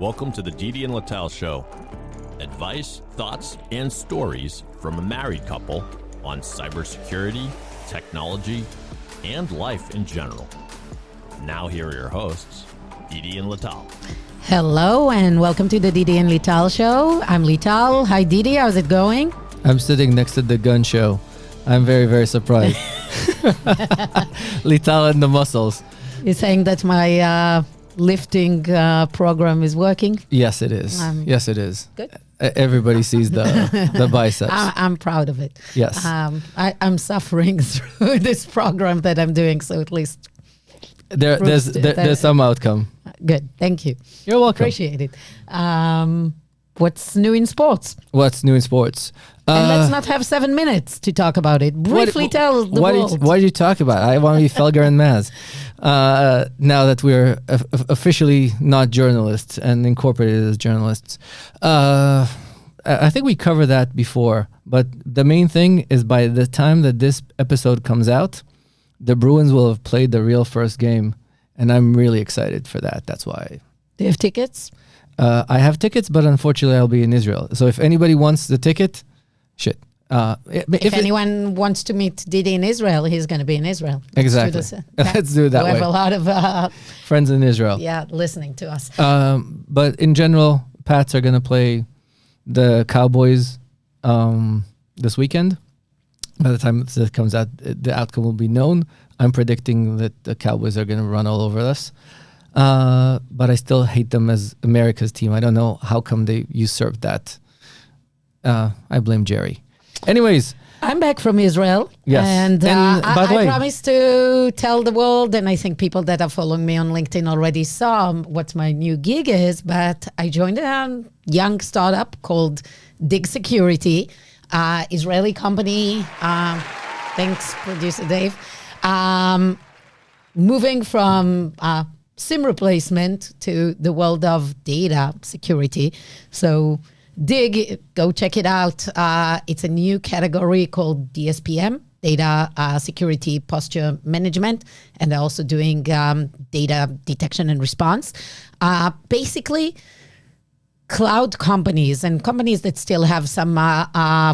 Welcome to the Didi and Lital Show. Advice, thoughts, and stories from a married couple on cybersecurity, technology, and life in general. Now here are your hosts, Didi and Lital. Hello and welcome to the Didi and Lital Show. I'm Lital. Hi Didi, how's it going? I'm sitting next to the gun show. I'm very, very surprised. Lital and the muscles. You're saying that my lifting program is working? Yes, it is. Yes, it is. Good. Everybody sees the biceps. I'm proud of it. Yes. I'm suffering through this program that I'm doing, so at least there's some outcome. Good. Thank you. You're welcome. Appreciate it. What's new in sports? What's new in sports? And let's not have 7 minutes to talk about it. Briefly tell the world. What did you talk about? I want to be Felger and Maz. Now that we're officially not journalists and incorporated as journalists. I think we covered that before. But the main thing is by the time that this episode comes out, the Bruins will have played the real first game. And I'm really excited for that. That's why. Do you have tickets? I have tickets, but unfortunately I'll be in Israel. So if anybody wants the ticket, shit. If anyone wants to meet Didi in Israel, he's going to be in Israel. Exactly. Let's do it that way. We have a lot of friends in Israel. Yeah, listening to us. But in general, Pats are going to play the Cowboys this weekend. By the time this comes out, the outcome will be known. I'm predicting that the Cowboys are going to run all over us. But I still hate them as America's team. I don't know how come they usurped that. I blame Jerry. Anyways. I'm back from Israel. Yes. And by the way, I promised to tell the world, and I think people that are following me on LinkedIn already saw what my new gig is, but I joined a young startup called Dig Security, Israeli company. Thanks, producer Dave. Moving from SIM replacement to the world of data security. So Dig, go check it out. It's a new category called DSPM, Data Security Posture Management, and they're also doing data detection and response. Basically, cloud companies and companies that still have some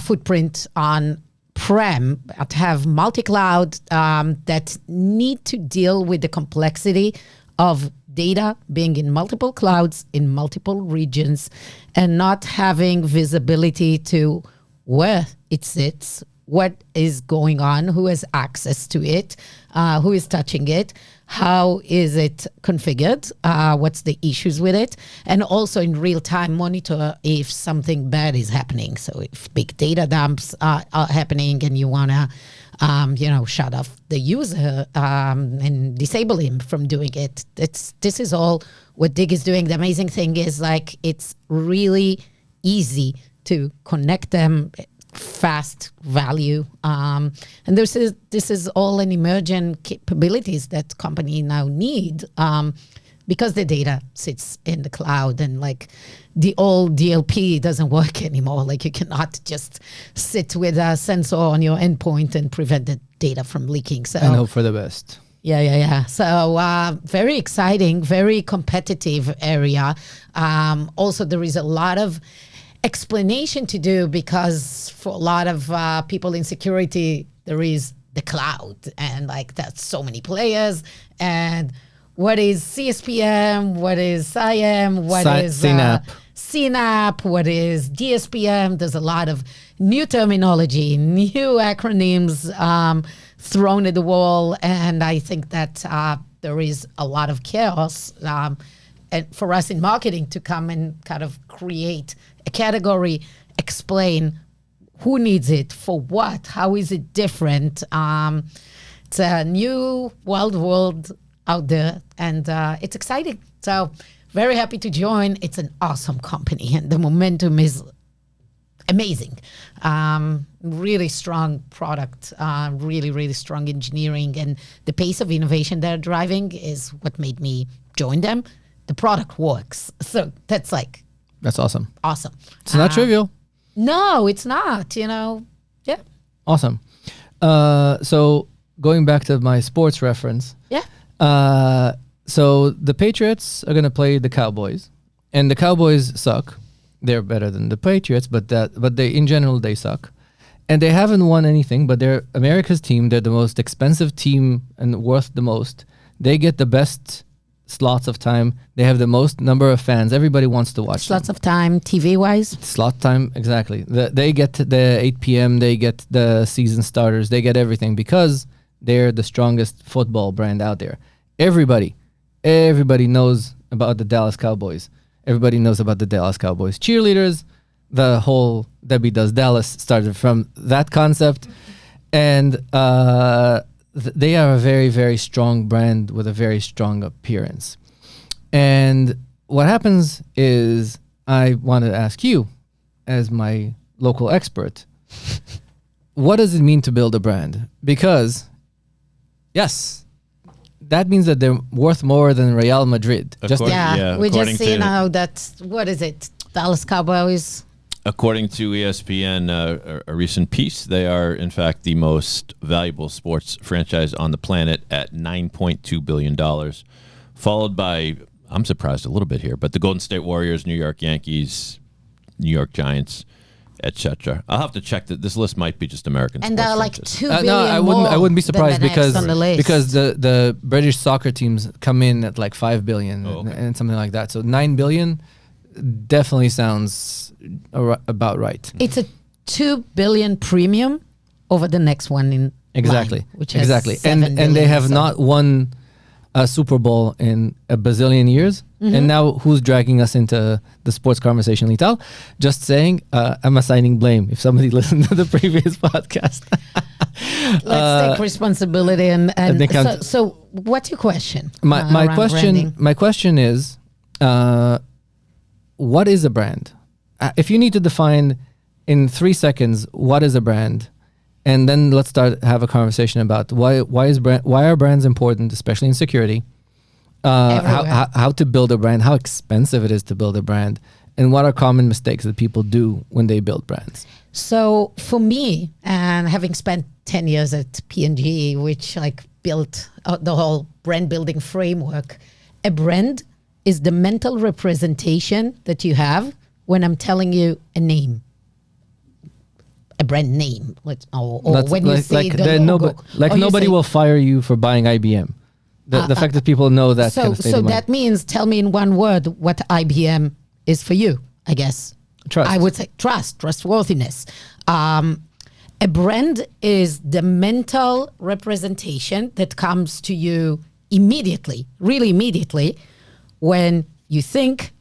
footprint on prem, but have multi-cloud that need to deal with the complexity of data being in multiple clouds, in multiple regions, and not having visibility to where it sits, what is going on, who has access to it, who is touching it, how is it configured, what's the issues with it, and also in real time monitor if something bad is happening. So if big data dumps are happening and you want to shut off the user and disable him from doing it. This is all what Dig is doing. The amazing thing is it's really easy to connect them, fast value. And this is all an emergent capabilities that company now need because the data sits in the cloud and the old DLP doesn't work anymore. You cannot just sit with a sensor on your endpoint and prevent the data from leaking. So and hope for the best. Yeah. So very exciting, very competitive area. Also, there is a lot of explanation to do because for a lot of people in security, there is the cloud and that's so many players and what is CSPM, what is SIEM, what is CNAP, what is DSPM. There's a lot of new terminology, new acronyms thrown at the wall. And I think that there is a lot of chaos and for us in marketing to come and kind of create a category, explain who needs it, for what, how is it different. It's a new world out there, and it's exciting. So very happy to join. It's an awesome company, and the momentum is amazing. Really strong product, really, really strong engineering, and the pace of innovation they're driving is what made me join them. The product works. So that's awesome. Awesome. It's not trivial. No, it's not, Yeah. Awesome. So going back to my sports reference. Yeah. So the Patriots are going to play the Cowboys. And the Cowboys suck. They're better than the Patriots, but they in general they suck. And they haven't won anything, but they're America's team. They're the most expensive team and worth the most. They get the best slots of time. They have the most number of fans. Everybody wants to watch Slots them. of time, TV-wise. Slot time, exactly. They get the 8 p.m. They get the season starters. They get everything because they're the strongest football brand out there. Everybody knows about the Dallas Cowboys. Everybody knows about the Dallas Cowboys cheerleaders. The whole Debbie Does Dallas started from that concept. And they are a very, very strong brand with a very strong appearance. And what happens is I want to ask you, as my local expert, what does it mean to build a brand? Because, yes, that means that they're worth more than Real Madrid. Of course. We just according see to- now that, what is it? Dallas Cowboys. According to ESPN, a recent piece, they are, in fact, the most valuable sports franchise on the planet at $9.2 billion, followed by, I'm surprised a little bit here, but the Golden State Warriors, New York Yankees, New York Giants, etc. I'll have to check that. This list might be just American And sports there are like franchises. 2 billion No, I wouldn't be surprised than the next on the list. because the British soccer teams come in at like 5 billion Oh, okay. and something like that. So 9 billion definitely sounds about right. It's a 2 billion premium over the next one in Exactly. line, which has Exactly. 7 And they billion, have so- not won a Super Bowl in a bazillion years. Mm-hmm. And now who's dragging us into the sports conversation, Lital? Just saying, I'm assigning blame if somebody listened to the previous podcast. Let's take responsibility they and can't- so what's your question? My around question branding? my question is, what is a brand? If you need to define in 3 seconds what is a brand, and then let's have a conversation about why are brands important, especially in security. Everywhere. How to build a brand, how expensive it is to build a brand, and what are common mistakes that people do when they build brands. So for me, and having spent 10 years at P&G, which like built the whole brand building framework, a brand is the mental representation that you have when I'm telling you a name, a brand name, or when you say the logo. Or you Nobody say- will fire you for buying IBM. The fact that people know that kind of state So of mind. that means, tell me in one word what IBM is for you, I guess. Trust. I would say trustworthiness. A brand is the mental representation that comes to you immediately, really immediately, when you think,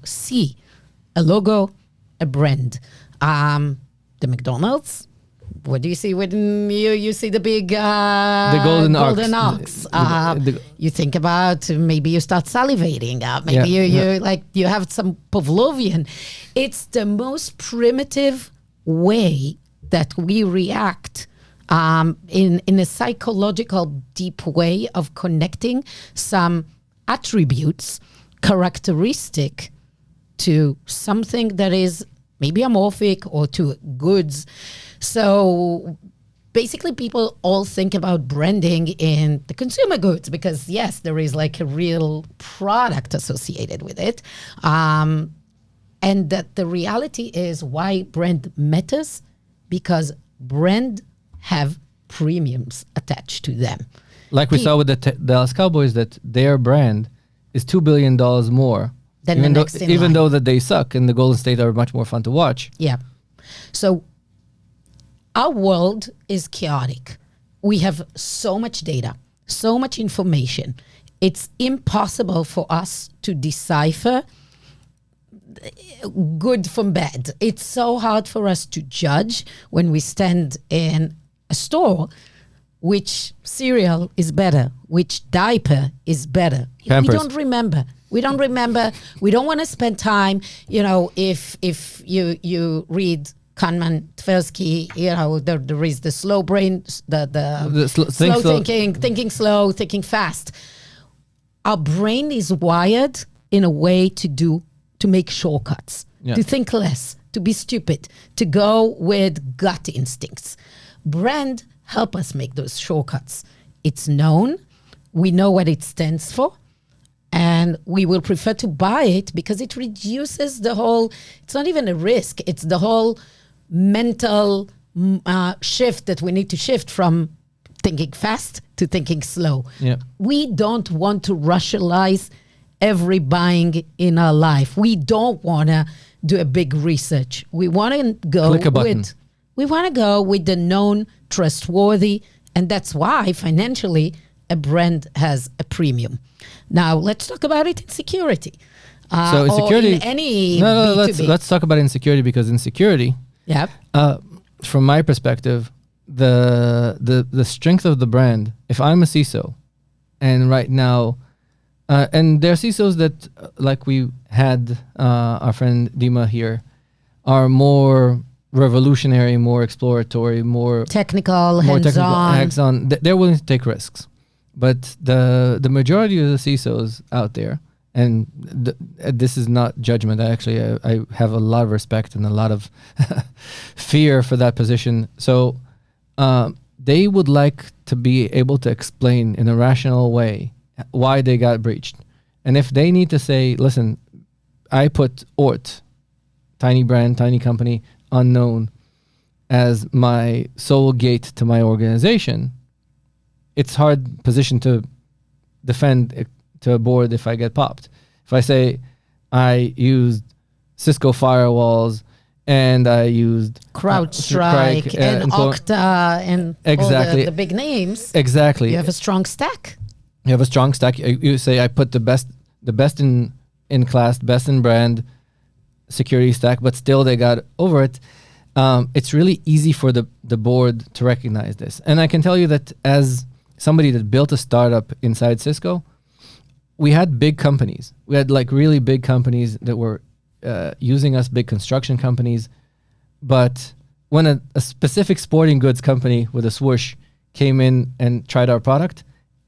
see, a logo, a brand. The McDonald's. What do you see when you see the big The golden ox? The- You think about maybe you start salivating. Maybe you have some Pavlovian. It's the most primitive way that we react in a psychological deep way of connecting some attributes characteristic to something that is maybe amorphic or to goods. So basically people all think about branding in the consumer goods because yes, there is like a real product associated with it. And that the reality is why brand matters, because brand have premiums attached to them. Like we saw with the Dallas Cowboys, that their brand is $2 billion more Than the next in even line. though that they suck and the Golden State are much more fun to watch. Yeah. So our world is chaotic. We have so much data, so much information. It's impossible for us to decipher good from bad. It's so hard for us to judge when we stand in a store which cereal is better, which diaper is better. Pampers. We don't remember. We don't want to spend time, if you read Kahneman, Tversky, there is the slow brain, the slow thinking, thinking slow, thinking fast. Our brain is wired in a way to make shortcuts, to think less, to be stupid, to go with gut instincts. Brand help us make those shortcuts. It's known. We know what it stands for. and we will prefer to buy it because it reduces the whole, it's not even a risk, it's the whole mental shift that we need to shift from thinking fast to thinking slow. Yeah. We don't want to rationalize every buying in our life. We don't want to do a big research. We want to go Click a button. with the known, trustworthy, and that's why financially a brand has a premium. Now let's talk about it in security. So in or security, in any no, B2B. let's talk about insecurity, because insecurity, Yeah. from my perspective, the strength of the brand. If I'm a CISO, and right now, and there are CISOs that, like we had our friend Dima here, are more revolutionary, more exploratory, more Technical, technical, hands-on. hands-on. They're willing to take risks, but the majority of the CISOs out there, and this is not judgment. I have a lot of respect and a lot of fear for that position. So they would like to be able to explain in a rational way why they got breached. And if they need to say, listen, I put Ort, tiny brand, tiny company, unknown, as my sole gate to my organization, it's hard position to defend it to a board if I get popped. If I say I used Cisco firewalls and I used CrowdStrike and Okta and exactly all the big names, exactly, you have a strong stack. You have a strong stack. You say I put the best in class, best in brand security stack, but still they got over it. It's really easy for the board to recognize this. And I can tell you that as somebody that built a startup inside Cisco, we had big companies. We had like really big companies that were using us, big construction companies. But when a specific sporting goods company with a swoosh came in and tried our product,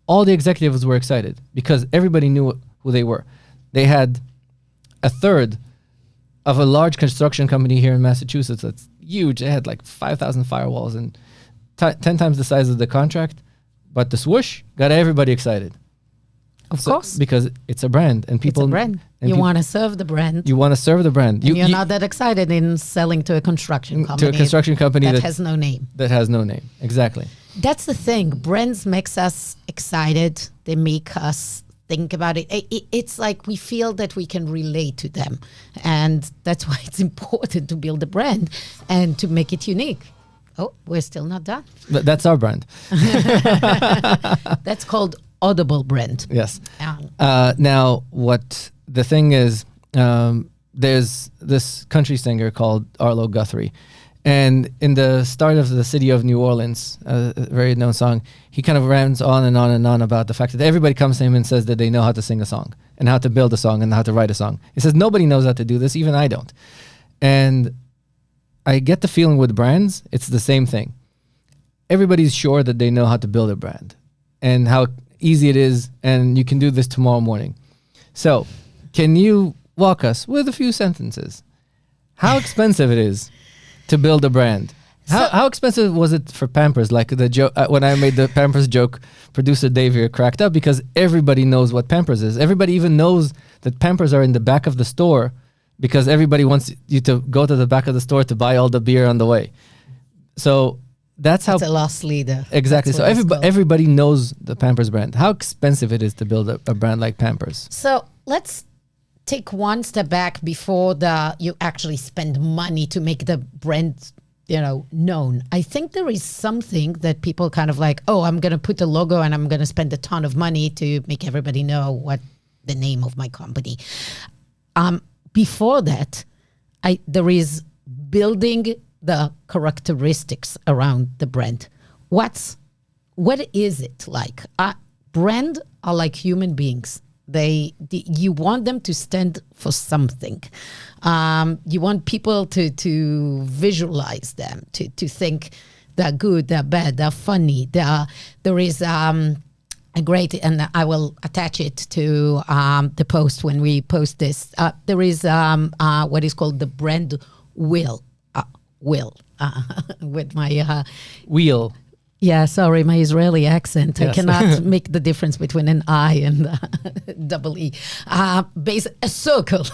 all the executives were excited because everybody knew who they were. They had a third of a large construction company here in Massachusetts that's huge. They had like 5,000 firewalls and 10 times the size of the contract. But the swoosh got everybody excited. Of course. Because it's a brand and people... It's a brand. You want to serve the brand. You want to serve the brand. You're not that excited in selling to a construction company. To a construction company that has no name. That has no name. Exactly. That's the thing. Brands makes us excited. They make us think about it. It's like we feel that we can relate to them. And that's why it's important to build a brand and to make it unique. Oh, we're still not done. That's our brand. That's called Audible brand. Yes. Now, what the thing is, there's this country singer called Arlo Guthrie. And in the start of the City of New Orleans, a very known song, he kind of rants on and on and on about the fact that everybody comes to him and says that they know how to sing a song and how to build a song and how to write a song. He says, nobody knows how to do this, even I don't. And I get the feeling with brands, it's the same thing. Everybody's sure that they know how to build a brand and how easy it is, and you can do this tomorrow morning. So, can you walk us with a few sentences how expensive it is to build a brand? How expensive was it for Pampers? Like the joke when I made the Pampers joke, producer Dave here cracked up because everybody knows what Pampers is. Everybody even knows that Pampers are in the back of the store because everybody wants you to go to the back of the store to buy all the beer on the way. So that's how... It's a loss leader. Exactly. So everybody knows the Pampers brand. How expensive it is to build a brand like Pampers. So let's take one step back before you actually spend money to make the brand, known. I think there is something that people kind of like, oh, I'm going to put a logo and I'm going to spend a ton of money to make everybody know what the name of my company. Before that, there is building the characteristics around the brand. What is it like? Brand are like human beings. You want them to stand for something. You want people to visualize them, to think they're good, they're bad, they're funny. There is a great, and I will attach it to the post when we post this. There is what is called the brand wheel. With my wheel. Yeah, sorry, my Israeli accent. I Yes. cannot make the difference between an I and double E. A circle.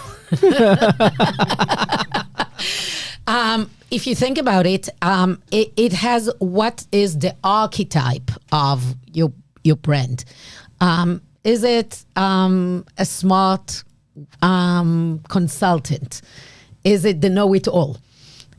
If you think about it, it has what is the archetype of your brand. Is it a smart consultant? Is it the know-it-all?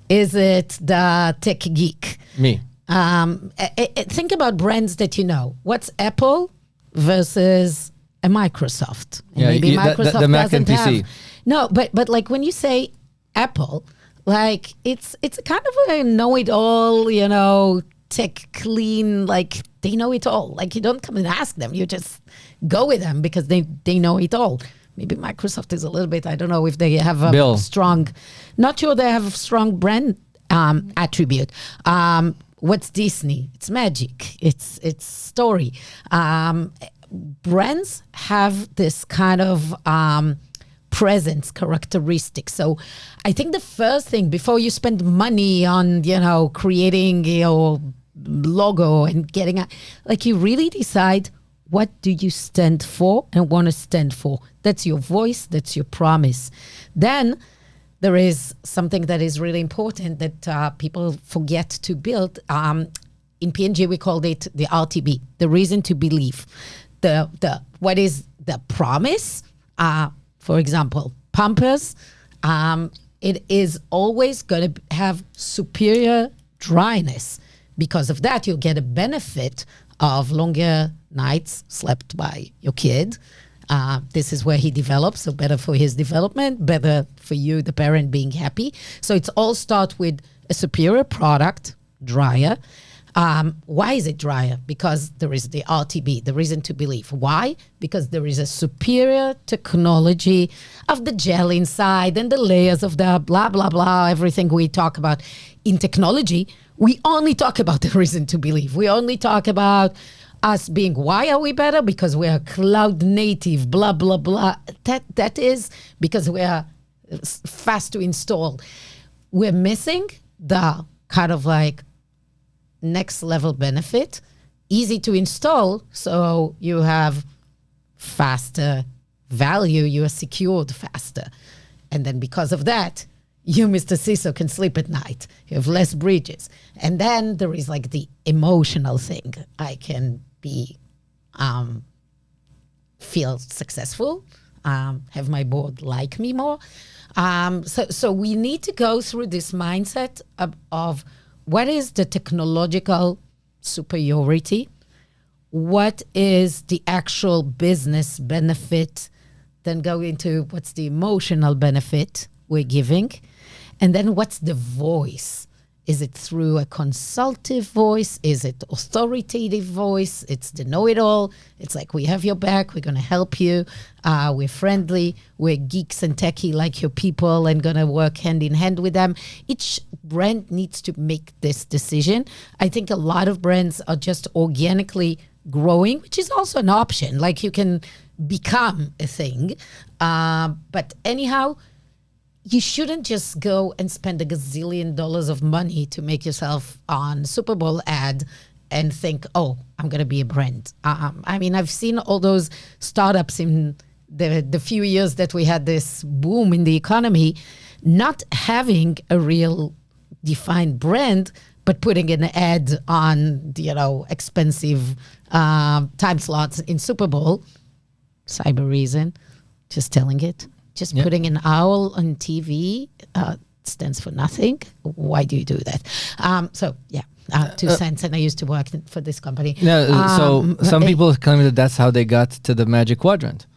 Is it the tech geek? Me. Think about brands that you know. What's Apple versus a Microsoft? And Yeah, maybe Microsoft the Mac and doesn't PC. have. No, but like when you say Apple, like it's kind of a know-it-all, tech clean, like they know it all. Like you don't come and ask them, you just go with them because they know it all. Maybe Microsoft is a little bit, I don't know if they have a Bill. strong, not sure they have a strong brand attribute. What's Disney? It's magic. It's story. Brands have this kind of presence characteristic. So I think the first thing before you spend money on, creating your logo and getting like you really decide what do you stand for and want to stand for. That's your voice. That's your promise. Then there is something that is really important that people forget to build. In P&G, we called it the RTB, the reason to believe. What is the promise? For example, Pampers, it is always going to have superior dryness. Because of that, you'll get a benefit of longer nights slept by your kid. This is where he develops, so better for his development, better for you, the parent, being happy. So it's all start with a superior product, drier. Why is it drier? Because there is the RTB, the reason to believe. Why? Because there is a superior technology of the gel inside and the layers of the blah, blah, blah, everything we talk about. In technology, we only talk about the reason to believe. We only talk about us being, why are we better? Because we are cloud native, blah, blah, blah. That is because we are fast to install. We're missing the kind of like next level benefit, easy to install. So you have faster value, you are secured faster. And then because of that, you, Mr. CISO, can sleep at night. You have less breaches. And then there is like the emotional thing. I can be, feel successful, have my board like me more. So we need to go through this mindset of what is the technological superiority? What is the actual business benefit? Then go into what's the emotional benefit we're giving? And then what's the voice? Is it through a consultative voice? Is it authoritative voice? It's the know-it-all. It's like, we have your back. We're going to help you. We're friendly. We're geeks and techie like your people and going to work hand in hand with them. Each brand needs to make this decision. I think a lot of brands are just organically growing, which is also an option. Like you can become a thing. But anyhow, you shouldn't just go and spend $1 gazillion of money to make yourself on Super Bowl ad and think, oh, I'm going to be a brand. I mean, I've seen all those startups in the few years that we had this boom in the economy, not having a real defined brand, but putting an ad on, expensive time slots in Super Bowl. Cyber reason, just telling it. Just putting an owl on TV stands for nothing. Why do you do that? 2 cents, and I used to work for this company. So some people claim that that's how they got to the Magic Quadrant.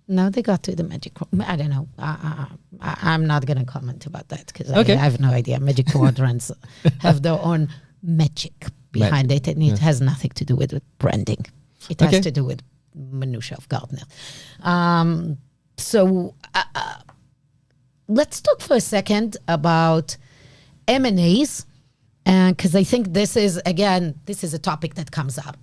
No, they got to the Magic Quadrant. I don't know. I'm not going to comment about that because I have no idea. Magic Quadrants have their own magic behind it, and it has nothing to do with branding. It has to do with minutiae of Gartner. So let's talk for a second about M&As, because I think this is a topic that comes up.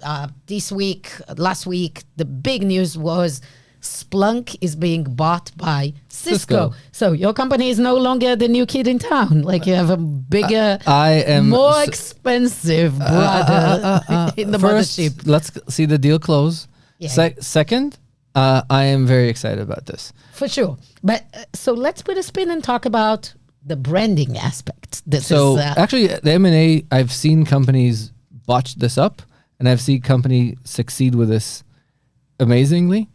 Last week, the big news was Splunk is being bought by Cisco. Cisco. So your company is no longer the new kid in town. Like you have a bigger, I am more expensive brother in the first, mothership. let's see the deal close. Yeah. Second, I am very excited about this. For sure. But so let's put a spin and talk about the branding aspect. This So is actually, the M&A, I've seen companies botch this up, and I've seen company succeed with this amazingly.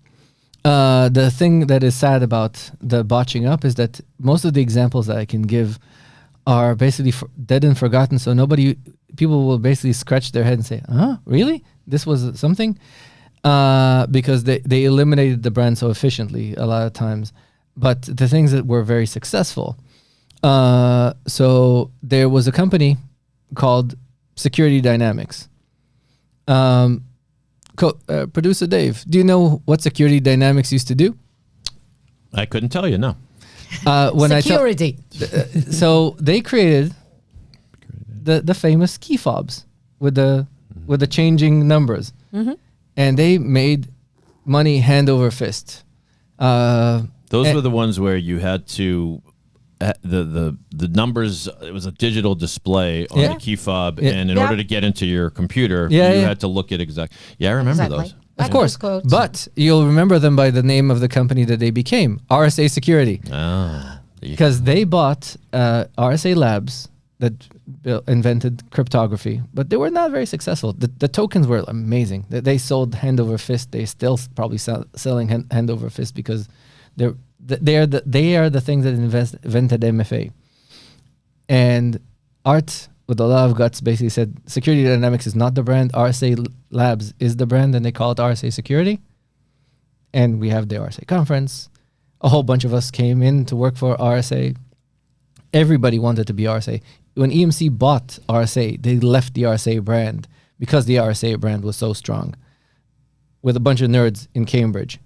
The thing that is sad about the botching up is that most of the examples that I can give are basically dead and forgotten. So people will basically scratch their head and say, "Huh, really? This was something?" Because they eliminated the brand so efficiently a lot of times. But the things that were very successful. So there was a company called Security Dynamics. Producer Dave, do you know what Security Dynamics used to do? I couldn't tell you, no. security. So they created the famous key fobs with the changing numbers, and they made money hand over fist. Those were the ones where you had to the numbers. It was a digital display on the key fob, and in order to get into your computer, you had to look at exact. Yeah, I remember those. Of course, but you'll remember them by the name of the company that they became, RSA Security. Because they bought RSA Labs that invented cryptography, but they were not very successful. The tokens were amazing. They sold hand over fist. They still probably selling hand over fist because they are the things that invented MFA. And Art, with a lot of guts, basically said Security Dynamics is not the brand. RSA Labs is the brand, and they call it RSA Security. And we have the RSA conference. A whole bunch of us came in to work for RSA. Everybody wanted to be RSA. When EMC bought RSA, they left the RSA brand because the RSA brand was so strong with a bunch of nerds in Cambridge.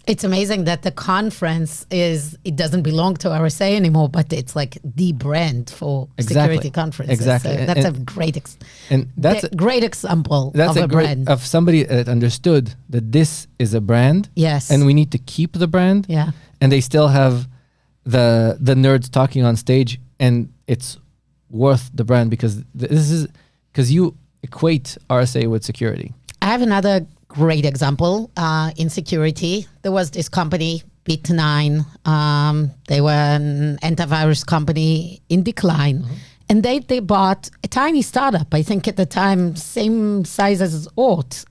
It's amazing that the conference it doesn't belong to RSA anymore, but it's like the brand for security conferences. Exactly. So that's a great great example that's of a brand. Of somebody that understood that this is a brand. Yes. And we need to keep the brand. Yeah. And they still have the nerds talking on stage, and it's worth the brand because you equate RSA with security. I have another great example in security. There was this company, Bit9. They were an antivirus company in decline. And they bought a tiny startup, I think at the time, same size as Ort,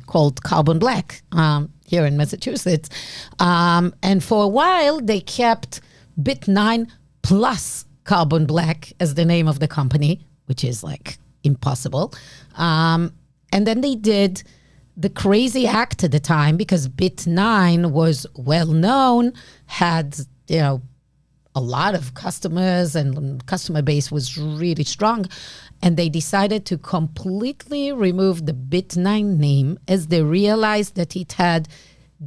called Carbon Black here in Massachusetts. And for a while, they kept Bit9 plus Carbon Black as the name of the company, which is like impossible. And then they did the crazy act at the time because Bit9 was well known, had a lot of customers and customer base was really strong, and they decided to completely remove the Bit9 name as they realized that it had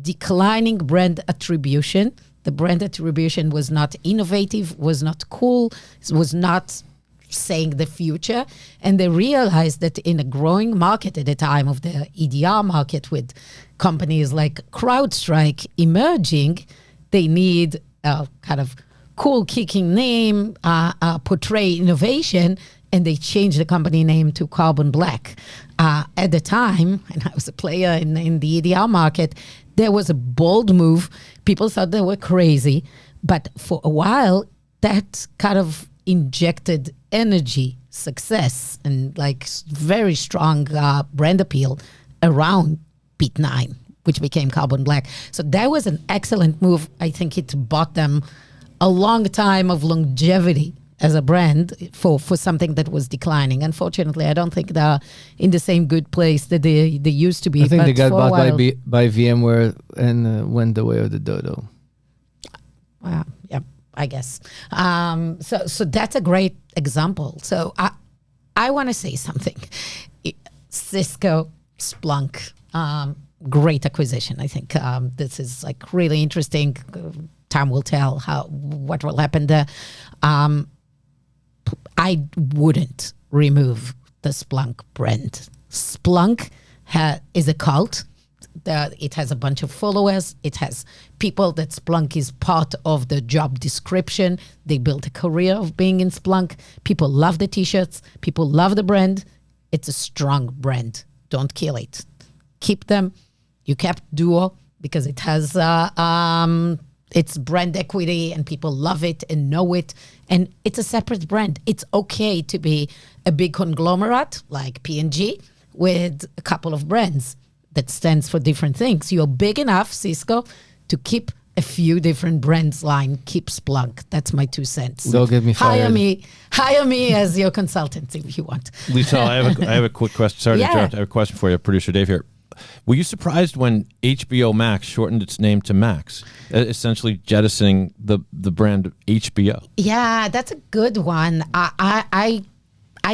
declining brand attribution. The brand attribution was not innovative, was not cool, was not saying the future. And they realized that in a growing market at the time of the EDR market with companies like CrowdStrike emerging, they need a kind of cool kicking name, portray innovation, and they changed the company name to Carbon Black. At the time, and I was a player in the EDR market, there was a bold move. People thought they were crazy, but for a while, that kind of injected energy, success, and like very strong brand appeal around Bit9, which became Carbon Black. So that was an excellent move. I think it bought them a long time of longevity as a brand for something that was declining. Unfortunately, I don't think they're in the same good place that they used to be. I think they got bought by VMware and went the way of the dodo. Yeah, I guess. So that's a great example. So I want to say something. Cisco, Splunk, great acquisition. I think this is like really interesting. Time will tell what will happen there. I wouldn't remove the Splunk brand. Splunk is a cult. It has a bunch of followers. It has people that Splunk is part of the job description. They built a career of being in Splunk. People love the t-shirts. People love the brand. It's a strong brand. Don't kill it. Keep them. You kept Duo because it has it's brand equity and people love it and know it. And it's a separate brand. It's okay to be a big conglomerate like P&G with a couple of brands that stands for different things. You're big enough, Cisco, to keep a few different brands line. Keep Splunk. That's my 2 cents. Don't get me fired. Hire me as your consultant if you want. Lital, I have a quick question. Sorry to interrupt. I have a question for you, producer Dave here. Were you surprised when HBO Max shortened its name to Max, essentially jettisoning the brand HBO? Yeah, that's a good one. I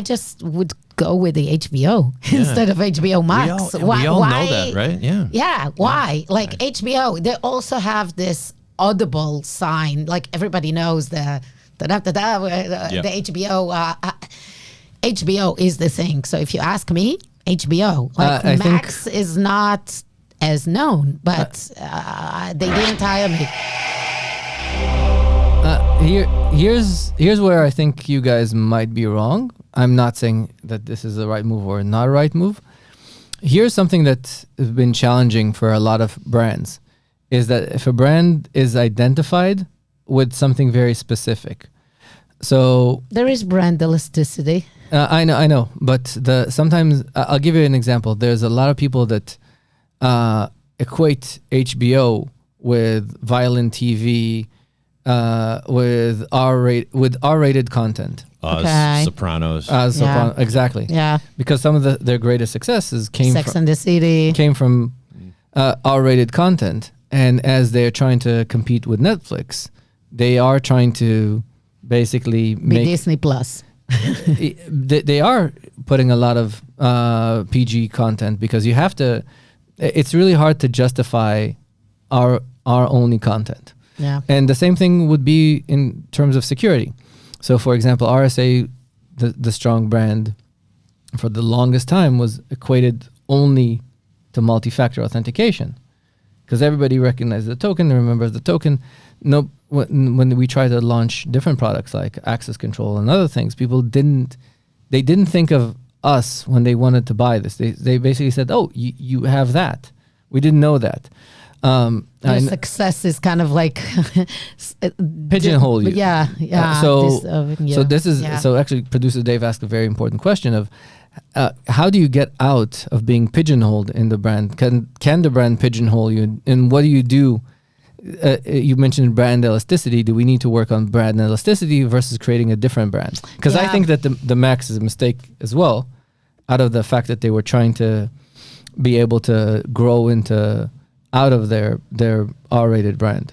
just would go with the HBO instead of HBO Max. We all know that, right? Yeah. Yeah. Why? Like HBO, they also have this audible sign. Like everybody knows the HBO. HBO is the thing. So if you ask me, HBO. Like Max is not as known, but they didn't hire me. Here's where I think you guys might be wrong. I'm not saying that this is the right move or not a right move. Here's something that has been challenging for a lot of brands, is that if a brand is identified with something very specific, so there is brand elasticity. I know, but sometimes I'll give you an example. There's a lot of people that equate HBO with violent TV, with R-rated content. Sopranos. Exactly. Yeah. Because some of their greatest successes Sex and the City came from R-rated content, and as they're trying to compete with Netflix, they are trying to basically make Disney Plus. they are putting a lot of PG content because you have to. It's really hard to justify our only content. Yeah. And the same thing would be in terms of security. So, for example, RSA, the strong brand, for the longest time was equated only to multi-factor authentication because everybody recognized the token, remembers the token. No, when we try to launch different products like access control and other things, people didn't think of us when they wanted to buy this. They basically said, "Oh, you have that. We didn't know that." Your success is kind of like pigeonhole you. Yeah. So actually, producer Dave asked a very important question of how do you get out of being pigeonholed in the brand? Can the brand pigeonhole you? And what do you do? You mentioned brand elasticity. Do we need to work on brand elasticity versus creating a different brand? Because I think that the Max is a mistake as well, out of the fact that they were trying to be able to grow out of their R-rated brand.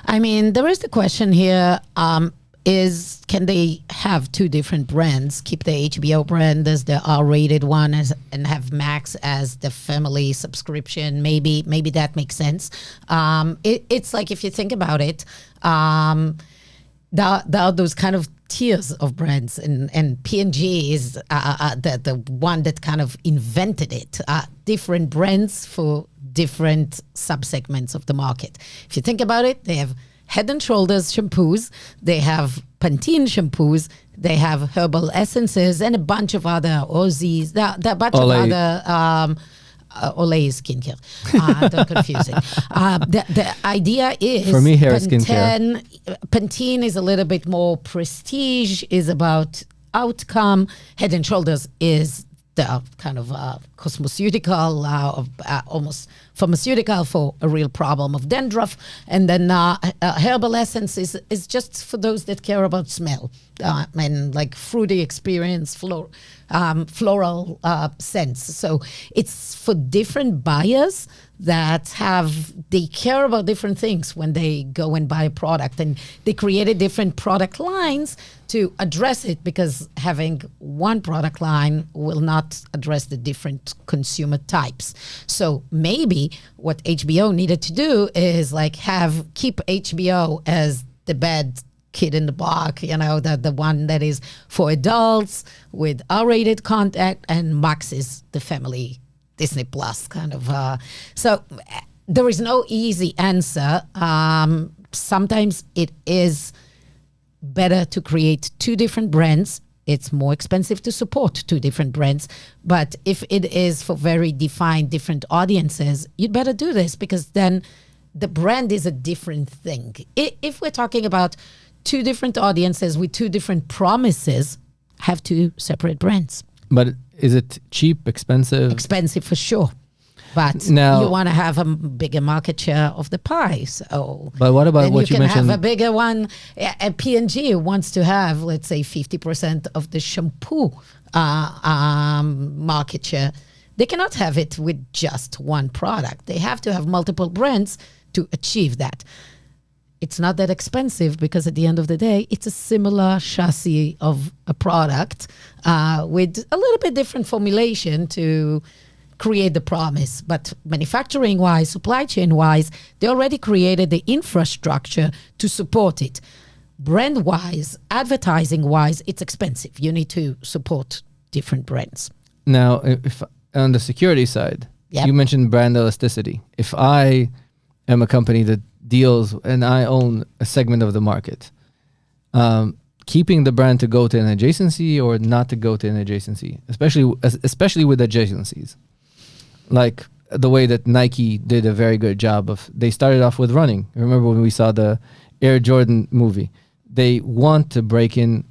I mean, there is the question here, can they have two different brands, keep the HBO brand as the R-rated one and have Max as the family subscription? Maybe that makes sense. It's like, if you think about it, there are those kind of tiers of brands, and P&G is the one that kind of invented it. Different brands for different subsegments of the market. If you think about it, they have Head and Shoulders shampoos, they have Pantene shampoos, they have herbal essences, and a bunch of other Aussies, a bunch of other Olay is skincare. Don't confuse it. The idea is, for me, hair skincare. Pantene is a little bit more prestige, is about outcome. Head and Shoulders is the kind of cosmeceutical, almost pharmaceutical for a real problem of dandruff. And then herbal essence is just for those that care about smell and like fruity experience, floral scents. So it's for different buyers that they care about different things when they go and buy a product, and they created different product lines to address it, because having one product line will not address the different consumer types. So maybe what HBO needed to do is like keep HBO as the bad kid in the block, the one that is for adults with R-rated content, and Max is the family Disney Plus kind of. So there is no easy answer. Sometimes it is better to create two different brands. It's more expensive to support two different brands. But if it is for very defined different audiences, you'd better do this, because then the brand is a different thing. If we're talking about two different audiences with two different promises, have two separate brands. But is it cheap, expensive? Expensive for sure. But Now, you want to have a bigger market share of the pie. So, but what about then what you can mentioned? have a bigger one. P&G wants to have, let's say, 50% of the shampoo market share. They cannot have it with just one product. They have to have multiple brands to achieve that. It's not that expensive, because at the end of the day, it's a similar chassis of a product with a little bit different formulation to create the promise. But manufacturing-wise, supply chain-wise, they already created the infrastructure to support it. Brand-wise, advertising-wise, it's expensive. You need to support different brands. Now, if on the security side, Yep. you mentioned brand elasticity. If I am a company that deals and I own a segment of the market, keeping the brand to go to an adjacency or not to go to an adjacency, especially with adjacencies, like the way that Nike did a very good job of, they started off with running. Remember when we saw the Air Jordan movie? They want to break in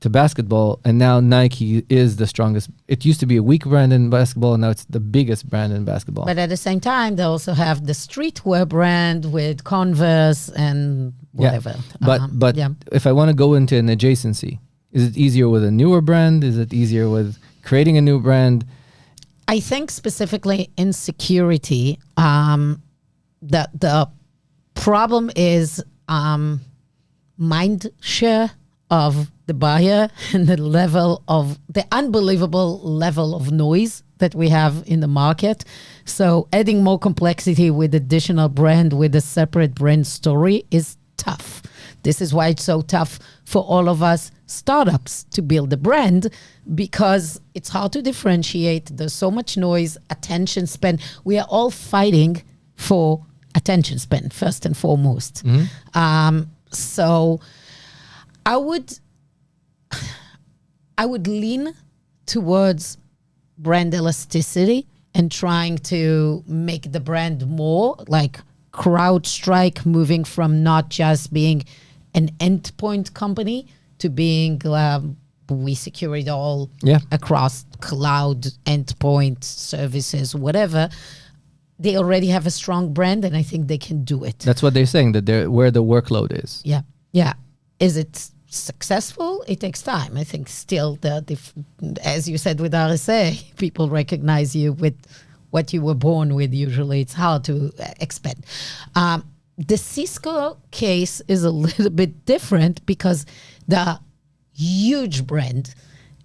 to basketball, and now Nike is the strongest. It used to be a weak brand in basketball, and now it's the biggest brand in basketball. But at the same time, they also have the streetwear brand with Converse and whatever. But if I want to go into an adjacency, is it easier with a newer brand? Is it easier with creating a new brand? I think specifically in security, the problem is mind share of the buyer and the unbelievable level of noise that we have in the market. So adding more complexity with additional brand, with a separate brand story, is tough. This is why it's so tough for all of us startups to build a brand, because it's hard to differentiate. There's so much noise, attention span. We are all fighting for attention span, first and foremost. So I would lean towards brand elasticity and trying to make the brand more like CrowdStrike, moving from not just being an endpoint company to being we secure it all across cloud, endpoint, services, whatever. They already have a strong brand, and I think they can do it. That's what they're saying, that they're where the workload is. Yeah. Is it successful? It takes time. I think still, as you said with RSA, people recognize you with what you were born with. Usually it's hard to expand. The Cisco case is a little bit different, because the huge brand,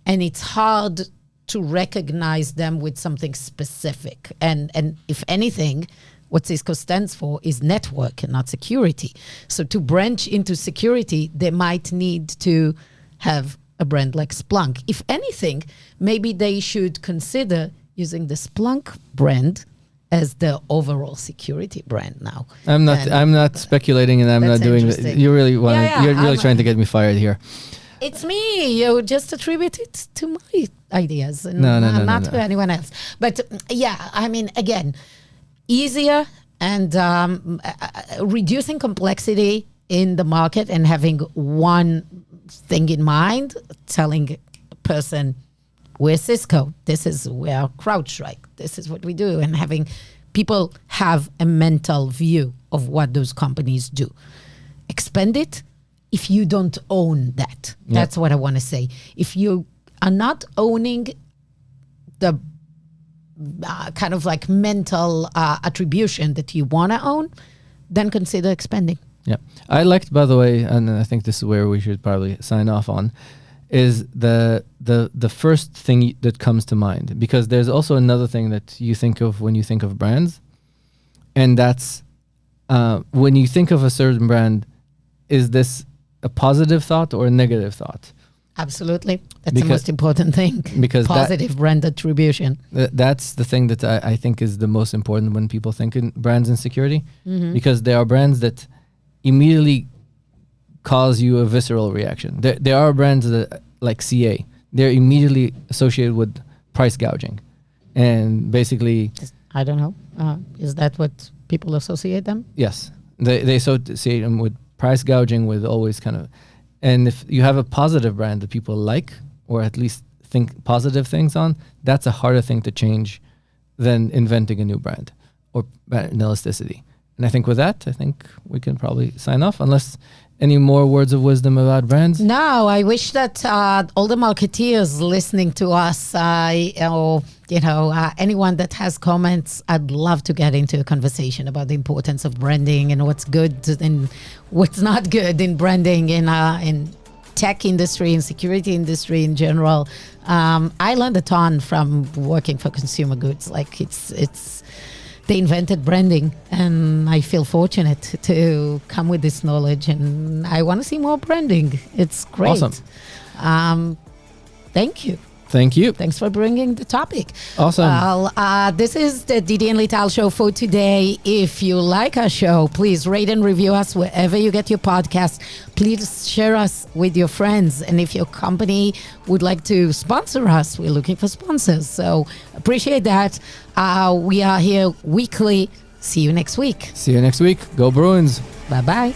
and it's hard to recognize them with something specific. And if anything, what Cisco stands for is network and not security. So to branch into security, they might need to have a brand like Splunk. If anything, maybe they should consider using the Splunk brand as the overall security brand now. I'm not speculating, and I'm not doing it. You really you're really trying to get me fired here. It's me. You just attribute it to my ideas and not to anyone else. But yeah, I mean, again, easier and reducing complexity in the market and having one thing in mind, telling a person, we're Cisco, we're CrowdStrike, this is what we do, and having people have a mental view of what those companies do. Expand it if you don't own that. Yep. That's what I want to say. If you are not owning the kind of like mental attribution that you want to own, then consider expanding. Yeah. I liked, by the way, and I think this is where we should probably sign off on, is the first thing that comes to mind, because there's also another thing that you think of when you think of brands, and that's when you think of a certain brand, is this a positive thought or a negative thought? Absolutely. That's the Because- most important thing. because that- Positive brand attribution. That's the thing that I think is the most important when people think in brands and security, because there are brands that immediately cause you a visceral reaction. There are brands that, like CA, they're immediately associated with price gouging, and basically, I don't know. Is that what people associate them? yes, they associate them with price gouging, with always kind of. And if you have a positive brand that people like, or at least think positive things on, that's a harder thing to change than inventing a new brand or brand elasticity. And I think with that, I think we can probably sign off, unless any more words of wisdom about brands. No, I wish that all the marketeers listening to us, or anyone that has comments, I'd love to get into a conversation about the importance of branding and what's good and what's not good in branding in tech industry and security industry in general. I learned a ton from working for consumer goods. Like it's they invented branding, and I feel fortunate to come with this knowledge, and I want to see more branding. It's great. Awesome. Thank you. Thank you. Thanks for bringing the topic. Awesome. Well, this is the Didi and Lital show for today. If you like our show, please rate and review us wherever you get your podcast. Please share us with your friends. And if your company would like to sponsor us, we're looking for sponsors. So appreciate that. We are here weekly. See you next week. See you next week. Go Bruins. Bye-bye.